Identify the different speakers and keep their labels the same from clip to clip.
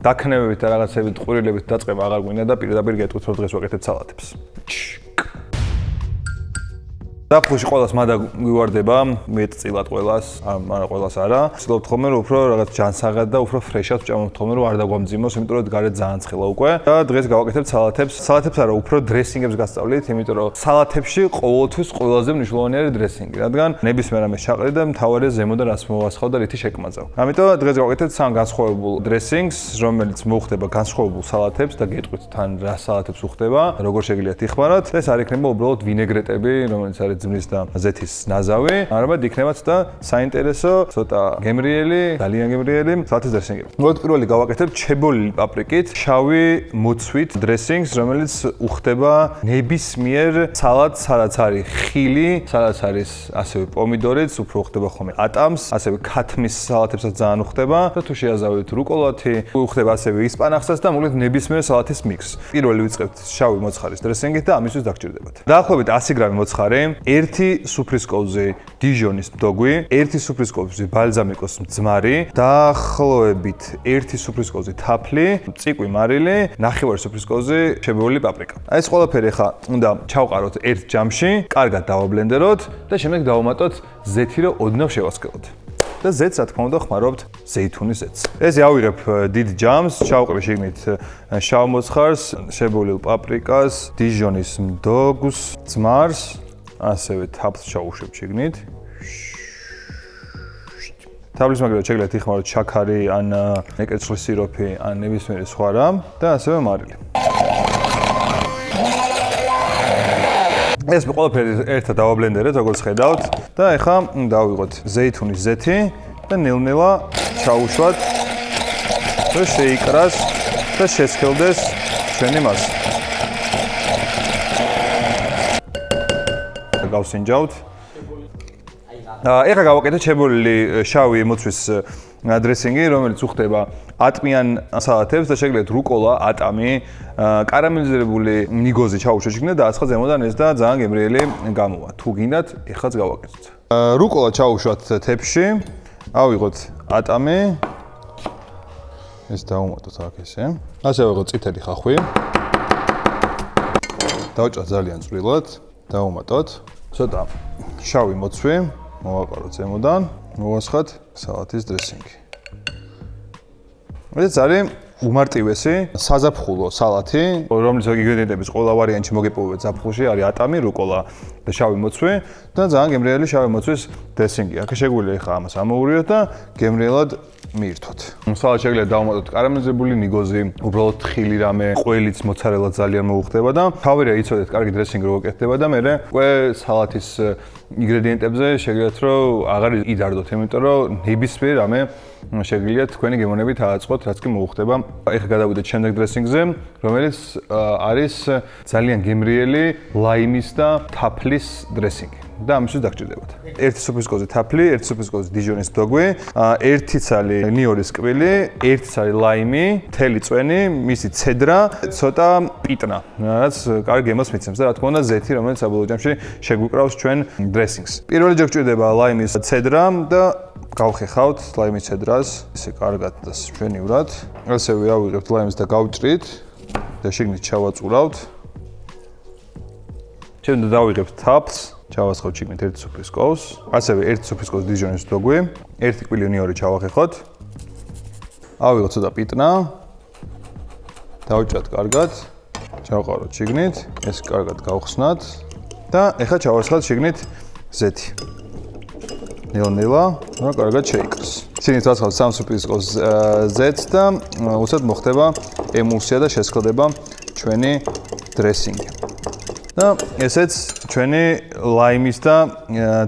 Speaker 1: დაქნევებით და რაღაცებით ყურილებით დაწყება აღარ გვინდა და პირდაპირ გეტყვით რომ დღეს ვაკეთებ სალათებს. დაფუში ყოველას მადა გვივარდება, მეტწილად ყოველას, არა ყოველას არა. ვცდილობთ ხოლმე რომ უფრო რაღაც ჯანსაღად და უფრო ფრეშად ვჭამოთ ხოლმე რომ არ დაგვამძიმოს, იმიტომ რომ გარეთ ძალიან ცხელა უკვე. და დღეს გავაკეთებთ სალათებს. სალათებს არა, უფრო დრესინგებს გასწავლით, იმიტომ რომ სალათებში ყოველთვის ყველაზე მნიშვნელოვანი არის დრესინგი, რადგან ნებისმიერ ამას ჩაყრი და მთავარია ზემოდან რას მოვასხავ და რითი შეკმაძავ. ამიტომ დღეს გავაკეთებთ სამ განსხვავებულ დრესინგს, რომელიც მოუხდება განსხვავებულ სალათებს და გეტყვით თან რა სალათებს უხდება, როგორ შეგიძლიათ იხმაროთ. ეს არ იქნება უბრალოდ ვინეგრეტები, რომელიც არის ძმრის და ზეთის ნაზავი, არამედ იქნებათ და საინტერესო, ცოტა გემრიელი, ძალიან გემრიელი სალათის დრესინგი. მოდით პირველი გავაკეთებთ ჩებოლილი პაპრიკით, შავი მოცვით დრესინგს, რომელიც უხდება ნებისმიერ სალატს, სადაც არის ხილი, სადაც არის ასევე პომიდორიც, უფრო უხდება ხოლმე ატამს, ასევე ქათმის სალათებსაც ძალიან უხდება და თუ შეაზავით რუკოლათი, უხდება ასევე ისპანახსაც და მოკლედ ნებისმიერ სალათის მიქსს. პირველი ვიწყებთ შავი მოცხარის დრესინგით და ამისთვის დაგჭირდებათ. დაახლოებით 100 გრამი მოცხარი, 1 სუფრისკოვზი დიჟონის მდოგვი, 1 სუფრისკოვზი ბალზამიკოს მძმარი, დაახლოებით 1 სუფრისკოვზი თაფლი, ციყვი მარილი, 1/2 სუფრისკოვზი ჩებოლილი პაპრიკა. ეს ყველაფერი ახლა უნდა ჩავყაროთ ერთ ჯამში, კარგად დავაბლენდეროთ და შემდეგ დავამატოთ ზეთი, რომ ოდნავ შევასკელოთ. და ზეთს, რა თქმა უნდა, ხმარობთ ზეითუნის ზეთს. ეს ავიღებ დიდ ჯამს, ჩავყრი შიგნით შავ მოცხარს, შებოლილ პაპრიკას, დიჟონის მდოგვს, ძმარს, ასევე თაფლს ჩაუშვებ შიგნით. თაფლის მაგალითად შეგიძლიათ იხმაროთ შაქარი, ან ნეკერწლის სიროფი, ან ნებისმიერი სხვა რამ და ასევე მარილი. ეს ყველაფერი ერთად დავაბლენდერეთ, როგორც ხედავთ და ეხლა დავიღოთ ზეითუნის ზეთი და ნელ-ნელა ჩაუშვათ და შეიკრას და შესქელდეს ჩვენი მასა. გავსინჯავთ. ეხლა გავაკეთეთ ჩებოლილი შავი მოცვის დრესინგი, რომელიც უხდება ატმიან სალათებს და შეგიძლიათ რუკოლა, ატამი, კარამელიზებული ნიგოზი ჩაუშვათ შიგნით და აცხა ზემოდან ეს და ძალიან გემრიელი გამოვა. თუ გინდათ, ეხლაც გავაკეთოთ. რუკოლა ჩაუშვათ თეფში, ავიღოთ ატამი. ეს დავუმატოთ აქ ესე. ასე ავიღოთ წითელი ხახვი. დავჭრათ ძალიან წვრილად, დავუმატოთ. ცოტა შავი მოცვი, მოვაყაროთ ზემოდან, მოვასხათ სალათის დრესინგი. ეს არის უმარტივესი საზაფხულო სალათი, რომლის ინგრედიენტების ყველა ვარიანტი მოგეპოვებთ ზაფხულში, არის ატამი, რუკოლა და შავი მოცვი და ძალიან გემრიელი შავი მოცვის დრესინგი. აქ შეგვიძლია ახლა ამას ამოვურიოთ და გემრიელად მიირთვოთ. სალატს შეგიძლიათ დავუმატოთ კარამელიზებული ნიგოზი, უბრალოდ თხილი რამე, ყველიც მოცარელა ძალიან მოუხდება და თავია იცოდეთ კარგი დრესინგი როგორ გაკეთდება და მე უკვე სალათის ინგრედიენტებზე შეგიძლიათ რომ აღარ იდარდოთ, იმიტომ რომ ნებისმიერ რამე შეგიძლიათ თქვენი გემოვნებით ააწყოთ, რაც კი მოუხდება. ეხლა გადავიდეთ შემდეგ დრესინგზე, რომელიც არის ძალიან გემრიელი ლაიმის და თაფლის დრესინგი. და ამისთვის დაგჭირდებათ. 1 სუფრისკოვზი თაფლი, 1 სუფრისკოვზი დიჟონის მდოგვი, 1 ცალი ნიორის კბილი, 1 ცალი ლაიმი, მთელი წვენი, მისი ცედრა, ცოტა პიტნა, რაც კარგი გემოს მიცემს და რა თქმა უნდა ზეთი, რომელიც საბოლოო ჯამში შეგვიკრავს ჩვენ დრესინგს. პირველი გჭირდება ლაიმის ცედრა და გავხეხავთ ლაიმის ცედრას, ესე კარგად და ჩვენივრად. ასევე ავიღებთ ლაიმს და გავჭრით და შიგნით ჩავაწურავთ. შემდეგ დავიღებთ თაფლს. ჩავასხავთ შიგნით 1 სუფრისკოვს, ასევე 1 სუფრისკოვს დიჟონის მდოგვი, 1 კბილი ნიორი ჩავახეხოთ. ავიღოთ ცოტა პიტნა. დავჭრათ კარგად. ჩავყაროთ შიგნით, ეს კარგად გავხსნათ და ეხლა ჩავასხავთ შიგნით ზეთი. ნელ-ნელა, რა კარგად შეიკრას. შიგნით ვასხავთ 3 სუფრისკოვს ზეთს და უცებ მოხდება ემულსია და შესქელდება ჩვენი დრესინგი. და ესეც ჩვენი ლაიმის და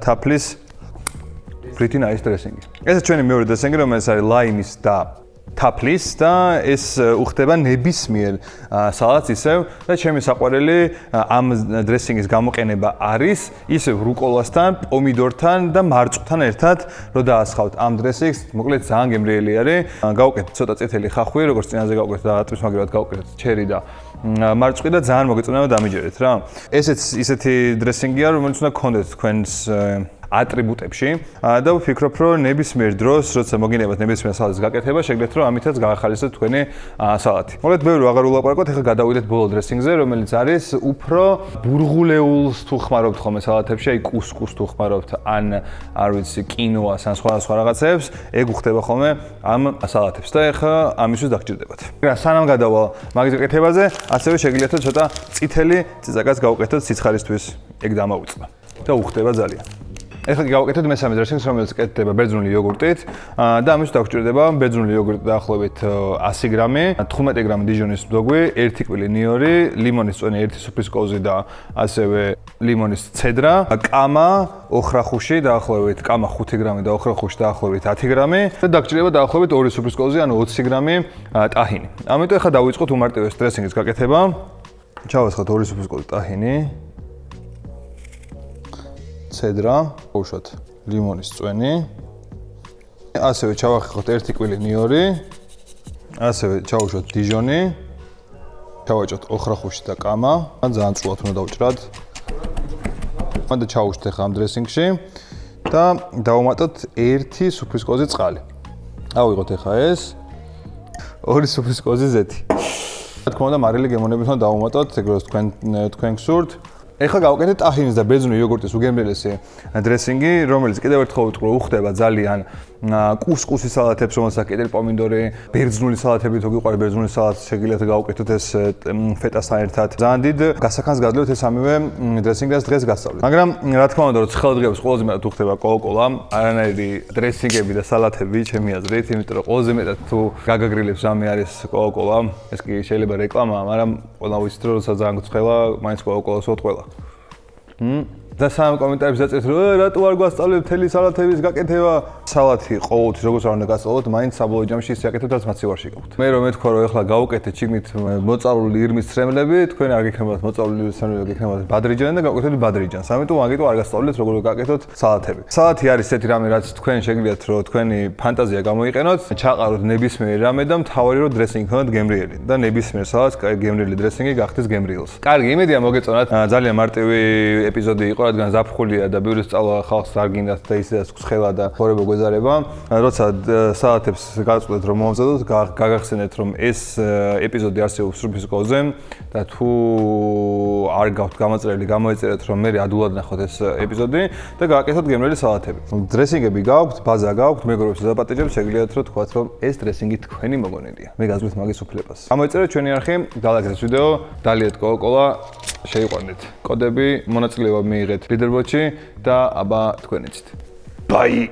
Speaker 1: თაფლის pretty nice dressing. ეს ჩვენი მეორე დრესინგი, რომელიც არის ლაიმის და თაფლის და ეს უხდება ნებისმიერ სალატს ისევ და ჩემი საყვარელი ამ დრესინგის გამოყენება არის ისევ რუკოლასთან, პომიდორთან და მარწყვთან ერთად, რომ დაასხავთ ამ დრესინგს, მოკლედ ძალიან გემრიელი არის. გავუკეთეთ ცოტა წითელი ხახვი, როგორც წინაზე გავუკეთეთ და ატრის მაგერად გავუკეთეთ ჩერი და მარწყვი და ძალიან მოგეწონება დამიჯერეთ რა. ესეც ისეთი დრესინგია, რომელიც უნდა გქონდეთ თქვენს ატრიბუტებში და ვფიქრობ, რომ ნებისმიერ დროს, როცა მოგინებათ ნებისმიერ სალადის გაკეთება, შეგიძლიათ რომ ამითაც გაახალისოთ თქვენი სალათი. მოგეთ ბევრი აღარ ულაპარაკოთ, ეხლა გადავიდეთ ბოლო დრესინგზე, რომელიც არის უფრო ბურღულეულს თუ ხმარობთ ხოლმე სალათებში, აი კუსკუს თუ ხმარობთ, ან არ ვიცი, კინოას, ან სხვა რაღაცებს, ეგ უხდება ხოლმე ამ სალათებს და ეხლა ამისთვის დაგჭირდებათ. სანამ გადავალ მაგის გაკეთებაზე, ასევე შეგიძლიათ ცოტა წითელი წიწაკაც გავუკეთოთ სიცხარისთვის, ეგ დამაუწყდა და უხდება ძალიან. ეხლა გავაკეთოთ მესამე დრესინგს, რომელიც კეთდება ბერძნული იოგურტით და ამისთვის დაგჭირდება ბერძნული იოგურტი დაახლოებით 100 გრამი, 15 გრამი დიჟონის მდოგვი, 1 კბილი ნიორი, ლიმონის წვენი 1 სუფრის კოვზი და ასევე ლიმონის ცედრა, კამა, ოხრახუში დაახლოებით კამა 5 გრამი და ოხრახუში დაახლოებით 10 გრამი და დაგჭირდება დაახლოებით 2 სუფრის კოვზი, ანუ 20 გრამი ტაჰინი. ამიტომ ეხლა დავიწყოთ უმარტივეს დრესინგის გაკეთება. ჩავასხოთ 2 სუფრის კოვზი ტაჰინი. ცედრა, უშოთ ლიმონის წვენი. ასევე ჩავახეხოთ 1 კბილი ნიორი. ასევე ჩავუშვოთ დიჟონი. ჩავაჭოთ ოხრახუში და კამა. ძალიან წვრილად უნდა დავჭრათ. მანდა ჩავუშვით ახლა ამ დრესინგში და დავუმატოთ 1 სუფრის კოვზი წყალი. ავიღოთ ახლა ეს 2 სუფრის კოვზი ზეთი. რა თქმა უნდა, მარილი გემოვნებით უნდა დავუმატოთ, ეგ როგორც თქვენ გსურთ. ეხლა გავაკეთეთ ტაჰინის და ბერძნული იოგურტის უგემრიელესი დრესინგი, რომელიც კიდევ ერთხელ ვიტყვი, უხდება ძალიან კუსკუსის სალათებს, რომელსაც კიდევ პომიდორი, ბერძნული სალათები თუ გიყვართ ბერძნული სალათი, შეგიძლიათ გავუკეთოთ ეს ფეტასთან ერთად. ძალიან დიდ გასახანს გაძლევთ ეს ამივე დრესინგს დღეს გასწავლით. მაგრამ რა თქმა უნდა, რომ ცხელ დღეებს ყველაზე მეტად უხდება კოკაკოლა, არანაირი დრესინგები და სალათები ჩემი აზრით, იმიტომ რომ ყველაზე მეტად თუ გაგაგრილებს რამე არის კოკაკოლა, ეს კი შეიძლება რეკლამაა, მაგრამ ყველა ვიცით რომ როცა ძალიან გცხელა, მაინც კოკაკოლას ვოთ ყველა. და სამ კომენტარებში დაწესეთ რომ რატო არ გვასწავლებ მთელი სალათების გაკეთება? სალათი ყოველთვის როგორც არ უნდა გასწავლოთ, მაინც საბოლოო ჯამში ის აკეთებთ, რაც მათ სიყვარში გაქვთ. მე რომ მეთქვა რომ ეხლა გავუკეთეთ შიგნით მოწავლული ირმის ცრემლები, თქვენ არ გექნებათ მოწავლული ირმის ცრემლები, გექნებათ ბადრიჯანი და გავუკეთეთ ბადრიჯანს. ამიტომ მაგიტო არ გასწავლეთ როგორ გაკეთოთ სალათები. სალათი არის ესეთი რამე, რაც თქვენ შეგიძლიათ რომ თქვენი ფანტაზია გამოიყენოთ, ჩაყაროთ ნებისმიერ რამე და მთავარი რომ დრესინგი ქონოთ გემრიელი და ნებისმიერ სალათს გემრიელი დრესინგი გახდეს გემრიელს. კარგი, იმედია მოგეწონათ. ძალიან მარტივი ეპიზოდი იყო, რადგან ზაფხულია და ბევრი სწავლა ხალხს არ გინდათ და ისედაც ცხელა და ხორება გვეზარება. როცა სალათებს გაწყვეტთ რომ მომზადოთ, გაგახსენეთ რომ ეს ეპიზოდი არსებობს სუფრის კოვზე და თუ არ გაქვთ გამაწერილი, გამოეწერეთ რომ მე ადულად ნახოთ ეს ეპიზოდი და გააკეთოთ გემრიელი სალათები. დრესინგები გაქვთ, ბაზა გაქვთ, მეგობრებს დაპატიჟებთ, შეგიძლიათ რომ თქვათ რომ ეს დრესინგი თქვენი მოგონილია. მე გაზღვით მაგის უფლებას. გამოეწერეთ ჩვენი არხი, დალაგეთ ვიდეო, დალიეთ კოკაკოლა, შეიყვანეთ. კოდები მონაწილეობა მიიღეთ ლიდერბოტში და აბა თქვენ იცით. ბაი!